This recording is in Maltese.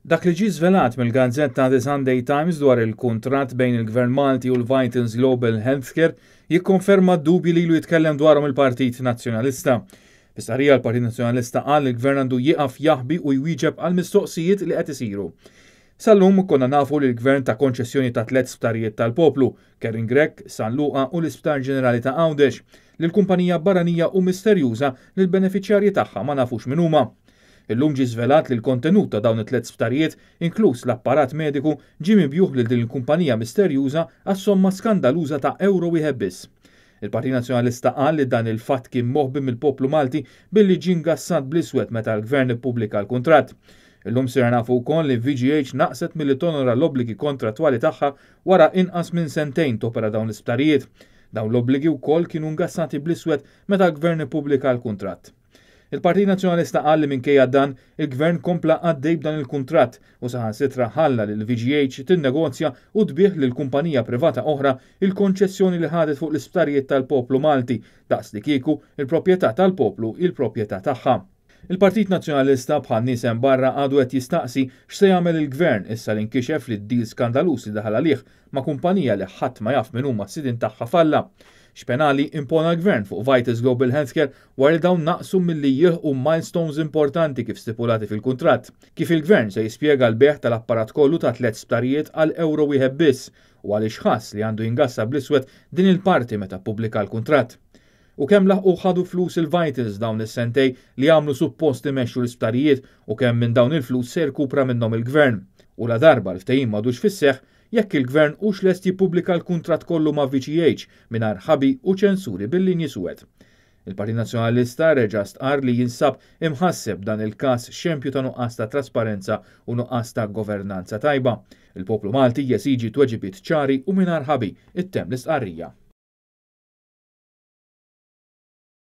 Dak li ġie żvelat mill-Gazzetta The Sunday Times dwar il-kuntratt bejn il-Gvern Malti u l-Vitals Global Healthcare jikkonferma d-dubji li ilu jitkellem dwarhom il-Partit Nazzjonalista. Fis-starija l-Partit Nazzjonalista qal li l-Gvern għandu jieqaf jaħbi u jwieġeb għal mistoqsijiet li qed isiru. Sal-lum konna nafu li l-Gvern ta' konċessjoni ta' 3 sptarijiet tal-poplu, Kering Grek, San Luqa u l-Isptar Ġenerali ta' Għawdex, li l-kumpanija barranija u misterjuża li l-beneficjarji tagħha ma nafux min huma. Illum ġie żvelat li l-kontenut ta' dawn it-3 sptarijiet, inkluż l-apparat mediku, ġie mibjuħ lil din il-kumpanija misterjuża għas-somma skandaluża ta' euro wieħed biss. Il-Partit Nazzjonalista qal li dan il-fatt kien moħbim mill-poplu Malti billi ġie ngassat bl-iswed meta l-Gvern ippubblika l-kuntratt. Illum sir nafu wkoll li VGH naqset milli tonora l-obbligi kontrattwali tagħha wara inqas minn sentejn topera dawn l-isptarijiet. Dawn l-obbligi wkoll kienu ngassati bl-iswed meta l-Gvern ippubblika l-kuntratt. Il-Partit Nazzjonalista qal li minkejja dan il-Gvern kompla għaddej b'dan il-kuntratt u saħansitra ħalla lil VGH tinnegozja u tbieħ lil kumpanija privata oħra il-konċessjoni li ħadet fuq l-isptarijiet tal-poplu Malti daqs li kieku il-proprjetà tal-poplu il-proprjetà tagħha. Il-Partit Nazzjonalista bħal nies hemm barra għadu qed jistaqsi x'se jagħmel il-Gvern issa li nkixef li d-deal skandalus li daħal għalih ma' kumpanija li ħadd ma jaf min huma s-sidin tagħha falla. X'penali impona l-Gvern fuq Vitals Global Healthcare wara dawn naqsu milli jilħqu milestones importanti kif stipulati fil-kuntratt. Kif il-Gvern se jispjega l-beħ tal-apparat kollu ta' 3 sptarijiet għal euro wieħed biss u għaliex ħass li għandu jingassa bl-iswed din il-parti meta ppubblika l-kuntratt. U kemm laħqu ħadu flus il-Vitals dawn is-sentej li għamlu suppost imexxu l-isptarijiet u kemm minn dawn il-flus se jkupra minnhom il-Gvern. U la darba l-ftehim m'għadux fis-seħħ jekk il-Gvern hux lest jippubblika l-kuntratt kollu ma' VGH mingħajr ħabi u ċensuri bil-linji suwed. Il-Partit Nazzjonalista reġa' stqarr li jinsab imħasseb dan il-każ xempju ta' nuqqas ta' trasparenza u nuqqas ta' governanza tajba. Il-poplu Malti jesiġi tweġibiet ċari u mingħajr ħabi ittemm l-istqarrija.